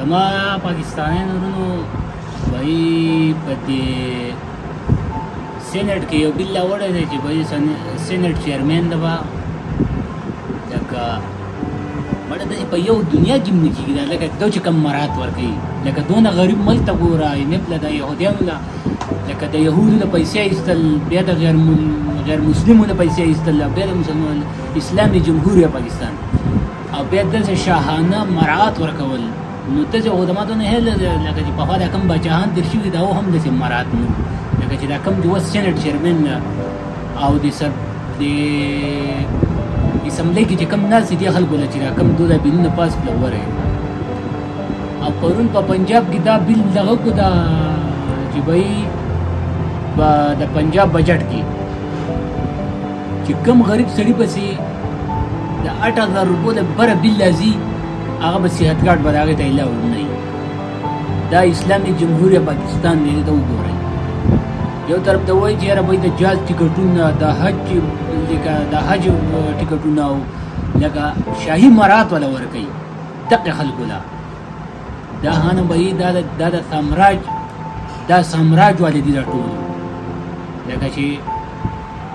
زما پاکستانیانو ورونو وایي په دې سینټ کې یو بل راوړی دی چې وایي سینټ چیرمین ده به لکه مړه داسې په یو دنیا کې هم نه کېږي دا لکه دو چې کوم مرات ورکوي لکه دونه غریب ملک ته ګوره نب له د یهودیانو له لکه د یهودو له پیسې ایستل بیا د غیر مسلمو له پیسې ایستل بیا د مسلمان اسلامي جمهوریه پاکستان او بیا داسې شاهانه مرات ورکول نو ته چې خدماتو نه هیله لکه چې پخوا دا کوم بچیان تېر شوي دا هم داسې مرات نه لکه چې دا کوم د اوس سینټ چیرمن او د اسمبلی کې چې کوم ناست دي خلکو له چې دا کوم دو دا بلونه پاس کړه وره او پرون په پنجاب کې دا بل دغه کو دا چې وایي د پنجاب بجټ کې چې کوم غریب سړي پسې د 8000 روپو د بره بل راځي هغه به صحت کارت به د هغې ته علاوه نه وي دا اسلامي جمهوریه پاکستان دی ته وګورئ یو طرف ته وایي چې یاره بھائی د جاز ټکټونه د حج ټکټونه او لکه شاهي مرات ولا ورکوي دقې خلکو له دا هانه بھائی دا د سامراج والي دي دا ټول لکه چې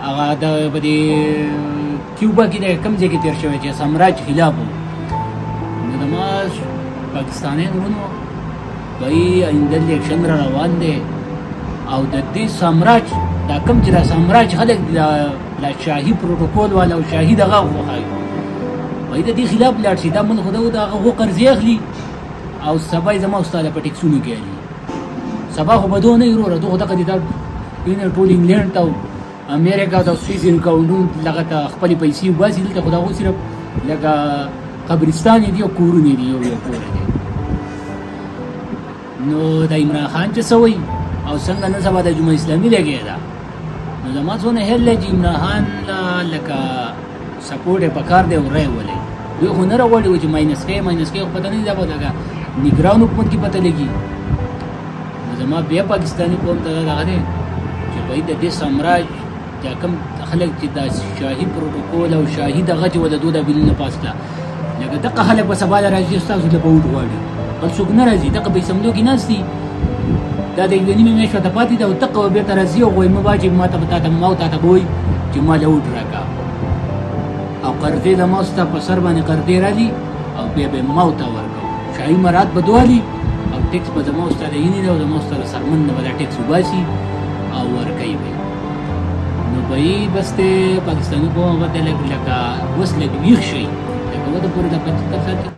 هغه د په دې کیوبا کې د کوم ځای کې تېر شوی چې سامراج خلاف و نو زما پاکستانیان ورونو بھائی آینده الیکشن را روان دی او د دې سامراج دا کوم چې دا سامراج خلک د شاهي پروتوکول والا او شاهي دغه وخایي وایي د دې خلاف لاړ شي دا ملک خو د هغه قرضې اخلي او سبا یې زما استاده په ټیکسونو کې اخلي سبا خو به دغه نه وي وروره دغه دغه دي دا ټول انګلینډ ته امریکا ته سویس کاونډون لغه ته خپلې پیسې وباسي دلته خو د هغو صرف لکه قبرستان دي او کورونه دي یو کور دی نو د عمران خان چې څه وایي او څنګه نن سبا د جمهوریت اسلامي لګیا ده نو زما څونه هیله چې عمران خان لکه سپورټ یې پکار دی او رای ولې دوی خو نه راغواړي چې ماینس کې خو پته نه دی دا به دغه نګران حکومت کې پته لګي نو زما بیا پاکستاني قوم ته دغه دی چې بھائی د دې سامراج دا کوم خلک چې دا شاهي پروتوکول او شاهي دغه چې ولدو دا بلونه پاس کړه لکه دغه خلک به سبا راځي ستاسو له به ووټ غواړي بل څوک نه راځي دغه به اسمبلیو کې ناست دي دا د یوې نیمې میاشتې ورته پاتې ده او دغه به بېرته راځي او وایي مه واجب ما ته به وایي چې ما له ووټ راکړه او قرضې د ما ستا په سر باندې قرضې راځي او بیا به ما ورته ورکړو شاهي مرات به دوالي او ټیکس به زما ستا د یینې ده او زما ستا د سرمن نه به دا ټیکس وباسي او ورکوي به نو بھائی بس ته پاکستاني قوم به ته لکه اوس لږ ویښ شئ لکه وته پورې د 75%